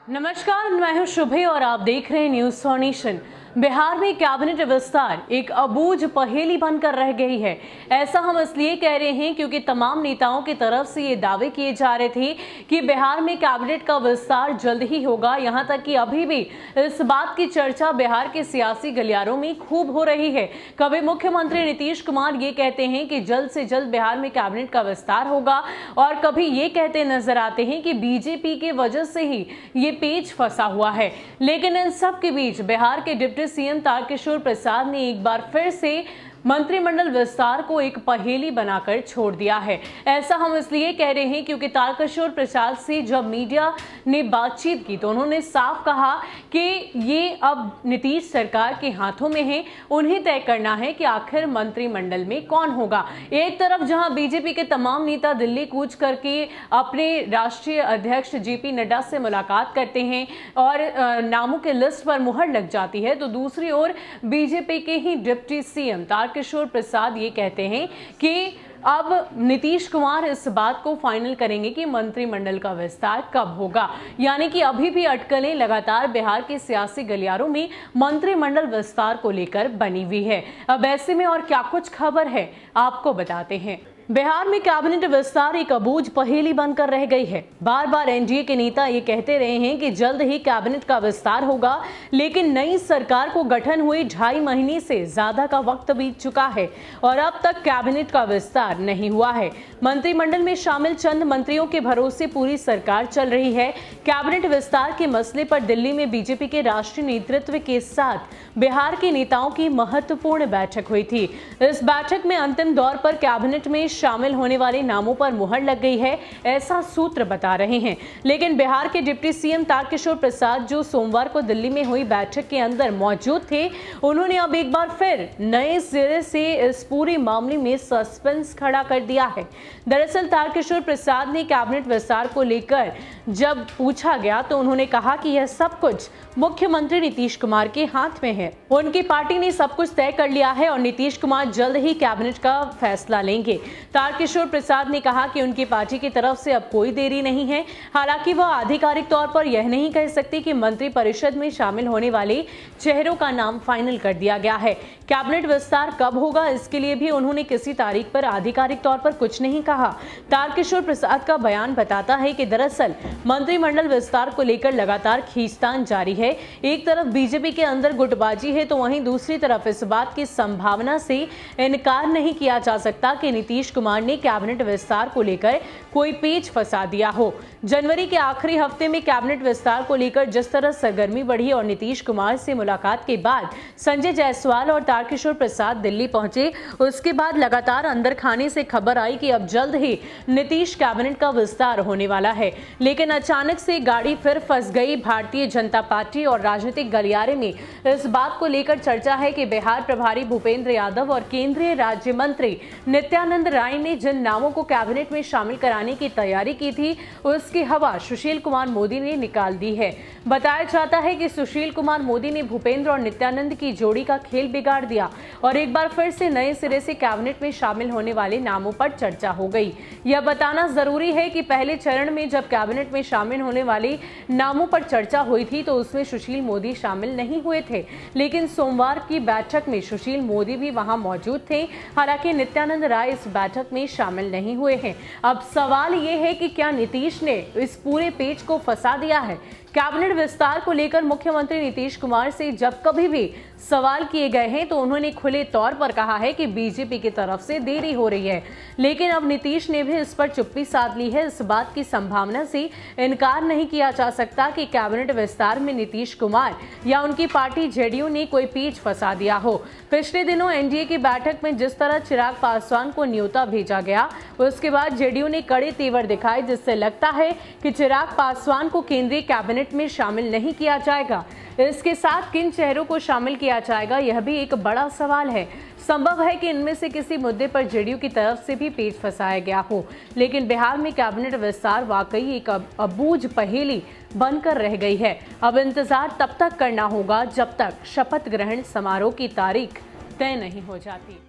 नमस्कार, मैं हूं शुभे और आप देख रहे हैं न्यूज सोनेशन। बिहार में कैबिनेट विस्तार एक अबूझ पहेली बनकर रह गई है। ऐसा हम इसलिए कह रहे हैं क्योंकि तमाम नेताओं की तरफ से ये दावे किए जा रहे थे कि बिहार में कैबिनेट का विस्तार जल्द ही होगा। यहां तक कि अभी भी इस बात की चर्चा बिहार के सियासी गलियारों में खूब हो रही है। कभी मुख्यमंत्री नीतीश कुमार ये कहते हैं कि जल्द से जल्द बिहार में कैबिनेट का विस्तार होगा और कभी ये कहते नजर आते हैं कि बीजेपी की वजह से ही ये पेच फंसा हुआ है। लेकिन इन सब के बीच बिहार के डिप्टी सीएम तारकिशोर प्रसाद ने एक बार फिर से मंत्रिमंडल विस्तार को एक पहेली बनाकर छोड़ दिया है। ऐसा हम इसलिए कह रहे हैं क्योंकि तारकिशोर प्रसाद से जब मीडिया ने बातचीत की तो उन्होंने साफ कहा कि ये अब नीतीश सरकार के हाथों में है, उन्हें तय करना है कि आखिर मंत्रिमंडल में कौन होगा। एक तरफ जहां बीजेपी के तमाम नेता दिल्ली कूच करके अपने राष्ट्रीय अध्यक्ष जेपी नड्डा से मुलाकात करते हैं और नामों के लिस्ट पर मुहर लग जाती है, तो दूसरी ओर बीजेपी के ही डिप्टी सीएम किशोर प्रसाद ये कहते हैं कि अब नीतीश कुमार इस बात को फाइनल करेंगे कि मंत्रिमंडल का विस्तार कब होगा। यानी कि अभी भी अटकलें लगातार बिहार के सियासी गलियारों में मंत्रिमंडल विस्तार को लेकर बनी हुई है। अब ऐसे में और क्या कुछ खबर है आपको बताते हैं। बिहार में कैबिनेट विस्तार एक अबूझ पहेली बनकर रह गई है। बार बार एनडीए के नेता ये कहते रहे हैं कि जल्द ही कैबिनेट का विस्तार होगा, लेकिन नई सरकार को गठन हुए 2.5 महीने से ज्यादा का वक्त बीत चुका है और अब तक कैबिनेट का विस्तार नहीं हुआ है। मंत्रिमंडल में शामिल चंद मंत्रियों के भरोसे पूरी सरकार चल रही है। कैबिनेट विस्तार के मसले पर दिल्ली में बीजेपी के राष्ट्रीय नेतृत्व के साथ बिहार के नेताओं की महत्वपूर्ण बैठक हुई थी। इस बैठक में अंतिम दौर पर कैबिनेट में शामिल होने वाले नामों पर मुहर लग गई है, ऐसा सूत्र बता रहे हैं। लेकिन बिहार के डिप्टी सीएम तारकिशोर प्रसाद जो सोमवार को दिल्ली में हुई बैठक के अंदर मौजूद थे, उन्होंने अब एक बार फिर नए सिरे से इस पूरे मामले में सस्पेंस खड़ा कर दिया है। दरअसल तारकिशोर प्रसाद ने कैबिनेट विस्तार को लेकर जब पूछा गया तो उन्होंने कहा कि यह सब कुछ मुख्यमंत्री नीतीश कुमार के हाथ में है। उनकी पार्टी ने सब कुछ तय कर लिया है और नीतीश कुमार जल्द ही कैबिनेट का फैसला लेंगे। तारकिशोर प्रसाद ने कहा कि उनकी पार्टी की तरफ से अब कोई देरी नहीं है। हालांकि वह आधिकारिक तौर पर यह नहीं कह सकती कि मंत्रिपरिषद में शामिल होने वाले चेहरों का नाम फाइनल कर दिया गया है। कैबिनेट विस्तार कब होगा इसके लिए भी उन्होंने किसी तारीख पर आधिकारिक तौर पर कुछ नहीं कहा। तारकिशोर प्रसाद का बयान बताता है कि दरअसल मंत्रिमंडल विस्तार को लेकर लगातार खींचतान जारी है। एक तरफ बीजेपी के अंदर गुटबाजी है तो वहीं दूसरी तरफ इस बात की संभावना से इनकार नहीं किया जा सकता कि नीतीश कुमार ने कैबिनेट विस्तार को लेकर कोई पेच फंसा दिया हो। जनवरी के आखिरी हफ्ते में कैबिनेट विस्तार को लेकर जिस तरह सरगर्मी बढ़ी और नीतीश कुमार से मुलाकात के बाद संजय जायसवाल और तारकिशोर प्रसाद दिल्ली पहुंचे, उसके बाद लगातार अंदर खाने से खबर आई कि अब जल्द ही नीतीश कैबिनेट का विस्तार होने वाला है। लेकिन अचानक से गाड़ी फिर फंस गई। भारतीय जनता पार्टी और राजनीतिक गलियारे में इस बात को लेकर चर्चा है कि बिहार प्रभारी भूपेंद्र यादव और केंद्रीय राज्य मंत्री नित्यानंद राय ने जिन नामों को कैबिनेट में शामिल कराने की तैयारी की थी, उसकी हवा सुशील कुमार मोदी ने निकाल दी है। बताया जाता है कि सुशील कुमार मोदी ने भूपेंद्र और नित्यानंद की जोड़ी का खेल बिगाड़ दिया और एक बार फिर से नए सिरे से कैबिनेट में शामिल होने वाले नामों पर चर्चा हो गई। यह बताना जरूरी है कि पहले चरण में जब कैबिनेट में शामिल होने वाले नामों पर चर्चा हुई थी तो उसमें सुशील मोदी शामिल नहीं हुए थे, लेकिन सोमवार की बैठक में सुशील मोदी भी वहां मौजूद थे। हालांकि नित्यानंद राय इस बैठक में शामिल नहीं हुए हैं। अब सवाल यह है कि क्या नीतीश ने इस पूरे पेच को फंसा दिया है। कैबिनेट विस्तार को लेकर मुख्यमंत्री नीतीश कुमार से जब कभी भी सवाल किए गए हैं तो उन्होंने खुले तौर पर कहा है कि बीजेपी की तरफ से देरी हो रही है। लेकिन अब नीतीश ने भी इस पर चुप्पी साध ली है। इस बात की संभावना से इनकार नहीं किया जा सकता कि कैबिनेट विस्तार में नीतीश कुमार या उनकी पार्टी जेडीयू ने कोई पेच फंसा दिया हो। पिछले दिनों एनडीए की बैठक में जिस तरह चिराग पासवान को न्योता भेजा गया, उसके बाद जेडीयू ने कड़े तेवर दिखाए, जिससे लगता है कि चिराग पासवान को केंद्रीय कैबिनेट में शामिल नहीं किया जाएगा। इसके साथ किन चेहरों को शामिल किया जाएगा, यह भी एक बड़ा सवाल है। संभव है कि इनमें से किसी मुद्दे पर जेडीयू की तरफ से भी पेच फंसाया गया हो। लेकिन बिहार में कैबिनेट विस्तार वाकई एक अबूझ पहेली बनकर रह गई है। अब इंतजार तब तक करना होगा जब तक शपथ ग्रहण समारोह की तारीख तय नहीं हो जाती।